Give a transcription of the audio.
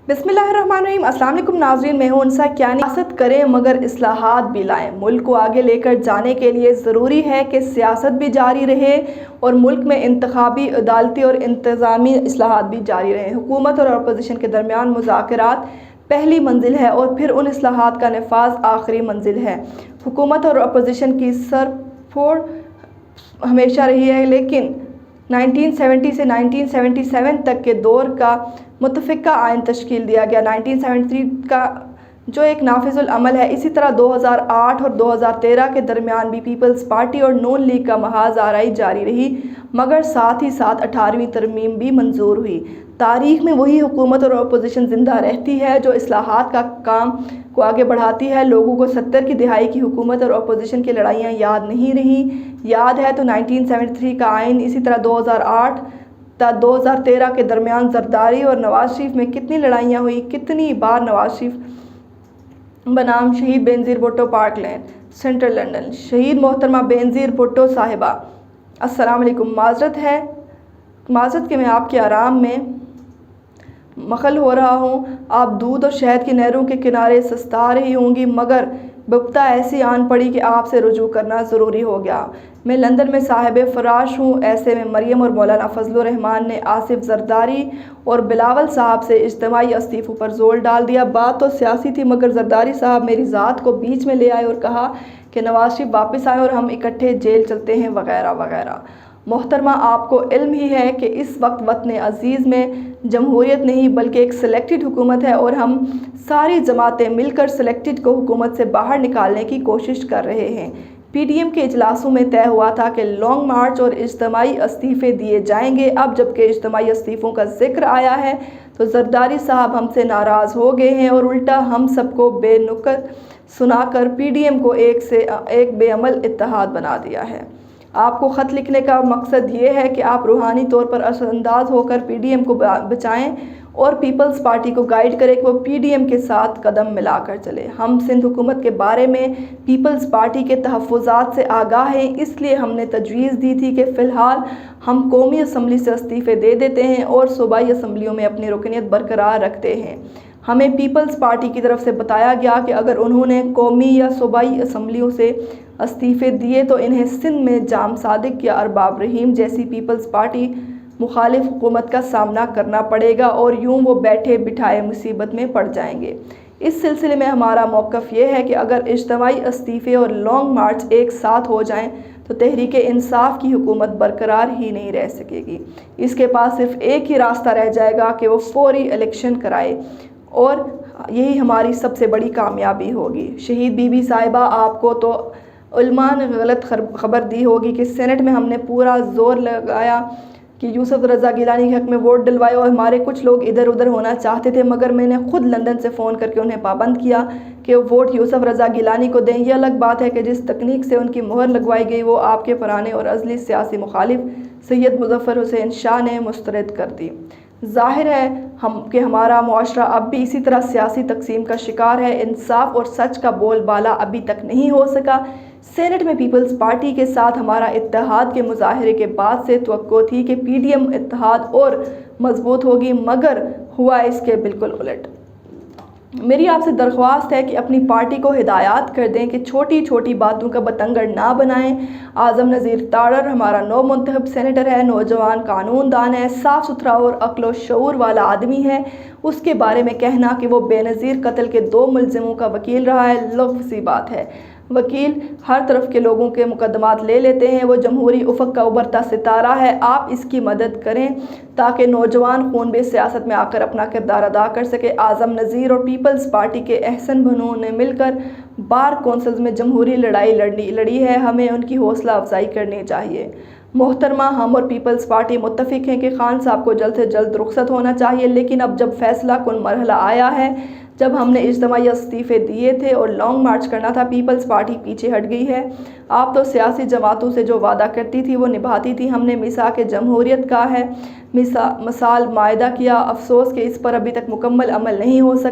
बिस्मिल्लाहिर्रहमानिर्रहीम। अस्सलाम वालेकुम नाज़रीन, मैं हूं उनसा कियानी। सियासत करें मगर इस्लाहात भी लाएं। मुल्क को आगे लेकर जाने के लिए ज़रूरी है कि सियासत भी जारी रहे और मुल्क में इंतखाबी, अदालती और इंतज़ामी इस्लाहात भी जारी रहें। हुकूमत और अपोजिशन के दरमियान मुज़ाकरात पहली मंजिल है और फिर उन इस्लाहात का नफाज आखिरी मंजिल है। हुकूमत और अपोजिशन की सरफोड़ हमेशा रही है, लेकिन 1970 से 1977 तक के दौर का मुतफ़िक़ा आइन तश्कील दिया गया। 1973 का जो एक नाफिजुल अमल है। इसी तरह 2008 और 2013 के दरमियान भी पीपल्स पार्टी और नून लीग का महाज आराई जारी रही, मगर साथ ही साथ 18वीं तरमीम भी मंजूर हुई। तारीख़ में वही हुकूमत और अपोजिशन ज़िंदा रहती है जो इस्लाहात का काम को आगे बढ़ाती है। लोगों को 70 की दिहाई की हुकूमत और अपोजिशन की लड़ाइयाँ याद नहीं रही। याद है तो 1973 का आइन, इसी तरह 2008 ta 2013 के दरमियान जरदारी और नवाज शरीफ में कितनी लड़ाइयाँ हुई, कितनी बार नवाज शरीफ बनाम शहीद बेनज़ीर भुट्टो, पार्क लेन, सेंट्रल लंदन। शहीद मोहतरमा बेनज़ीर भुट्टो साहिबा, अस्सलाम वालेकुम। माजरत कि मैं आपके आराम में मखल हो रहा हूँ। आप दूध और शहद की नहरों के किनारे सस्ता रही होंगी, मगर बब्ता ऐसी आन पड़ी कि आपसे रुजू करना ज़रूरी हो गया। मैं लंदन में साहिब फराश हूँ। ऐसे में मरियम और मौलाना फजलुर रहमान ने आसिफ जरदारी और बिलावल साहब से इज्तिमाई इस्तीफ़ों पर जोर डाल दिया। बात तो सियासी थी, मगर जरदारी साहब मेरी ज़ात को बीच में ले आए और कहा कि नवाज शरीफ वापस आए और हम इकट्ठे जेल चलते हैं, वगैरह वगैरह। मोहतरमा, आपको इल्म ही है कि इस वक्त वतन अज़ीज़ में जमहूरियत नहीं बल्कि एक सिलेक्टेड हुकूमत है और हम सारी जमातें मिलकर सिलेक्टेड को हुकूमत से बाहर निकालने की कोशिश कर रहे हैं। PDM के इजलासों में तय हुआ था कि लॉन्ग मार्च और इज्तिमाई इस्तीफ़े दिए जाएंगे। अब जबकि इज्तिमाई इस्तीफ़ों का जिक्र आया है तो जरदारी साहब हमसे नाराज़ हो गए हैं और उल्टा हम सबको बेनुकत सुनाकर PDM को एक बेअमल इत्तेहाद बना दिया है। आपको ख़त लिखने का मकसद ये है कि आप रूहानी तौर पर असरअंदाज होकर PDM को बचाएं और पीपल्स पार्टी को गाइड करें कि वो PDM के साथ कदम मिलाकर चले। हम सिंध हुकूमत के बारे में पीपल्स पार्टी के तहफ़्फ़ुज़ात से आगाह हैं, इसलिए हमने तजवीज़ दी थी कि फ़िलहाल हम कौमी असम्बली से इस्तीफ़े दे देते हैं और सूबाई असम्बलियों में अपनी रुकनीत बरकरार रखते हैं। हमें पीपल्स पार्टी की तरफ से बताया गया कि अगर उन्होंने कौमी या सूबाई असम्बलियों से इस्तीफ़े दिए तो इन्हें सिंध में जाम सादिक या अरबाब रहीम जैसी पीपल्स पार्टी मुखालिफ हुकूमत का सामना करना पड़ेगा और यूँ वो बैठे बिठाए मुसीबत में पड़ जाएंगे। इस सिलसिले में हमारा मौक़िफ़ ये है कि अगर इज्तिमाई इस्तीफ़े और लॉन्ग मार्च एक साथ हो जाएं तो तहरीक इंसाफ की हुकूमत बरकरार ही नहीं रह सकेगी। इसके पास सिर्फ एक ही रास्ता रह जाएगा कि वो फौरी इलेक्शन कराए और यही हमारी सबसे बड़ी कामयाबी होगी। शहीद बीबी साहिबा, आपको तो उलमा ने गलत खबर दी होगी कि सेनेट में हमने पूरा जोर लगाया कि यूसुफ रज़ा गिलानी के हक़ में वोट डलवाए और हमारे कुछ लोग इधर उधर होना चाहते थे, मगर मैंने ख़ुद लंदन से फ़ोन करके उन्हें पाबंद किया कि वो वोट यूसुफ रज़ा गिलानी को दें। यह अलग बात है कि जिस तकनीक से उनकी मोहर लगवाई गई वो आपके पुराने और अज़ली सियासी मुखालिफ सैयद मुज़फ़्फ़र हुसैन शाह ने मुस्तरद कर दी। ज़ाहिर है कि हमारा मुआशरा अब भी इसी तरह सियासी तकसीम का शिकार है। इंसाफ और सच का बोलबाला अभी तक नहीं हो सका। सेनेट में पीपल्स पार्टी के साथ हमारा इत्तेहाद के मुज़ाहरे के बाद से तवक्को थी कि PDM इत्तेहाद और मजबूत होगी, मगर हुआ इसके बिल्कुल उलट। मेरी आपसे दरख्वास्त है कि अपनी पार्टी को हिदायत कर दें कि छोटी छोटी बातों का बतंगड़ ना बनाएं। आज़म नज़ीर तारर हमारा नौ मुंतखब सेनेटर है, नौजवान कानूनदान है, साफ़ सुथरा और अक्ल शऊर वाला आदमी है। उसके बारे में कहना कि वो बेनज़ीर कत्ल के 2 मुलज़िमों का वकील रहा है, लग़्व सी बात है। वकील हर तरफ के लोगों के मुकदमात ले लेते हैं, वो जमहूरी उफ़क़ का उभरता सितारा है। आप इसकी मदद करें ताकि नौजवान खूनबेज़ सियासत में आकर अपना किरदार अदा कर सके। आज़म नज़ीर और पीपल्स पार्टी के अहसन बनू ने मिलकर बार कौंसल्स में जमहूरी लड़ाई लड़ी है, हमें उनकी हौसला अफजाई करनी चाहिए। मोहतरमा, हम और पीपल्स पार्टी मुत्तफ़िक़ हैं कि खान साहब को जल्द से जल्द रुखसत होना चाहिए, लेकिन अब जब फैसला कुन मरहला आया है, जब हमने इज्तिमाई इस्तीफ़े दिए थे और लॉन्ग मार्च करना था, पीपल्स पार्टी पीछे हट गई है। आप तो सियासी जमातों से जो वादा करती थी वो निभाती थी। हमने मिसाक जमहूरियत का है, मिसाल मायदा किया, अफसोस कि इस पर अभी तक मुकम्मल अमल नहीं हो सका।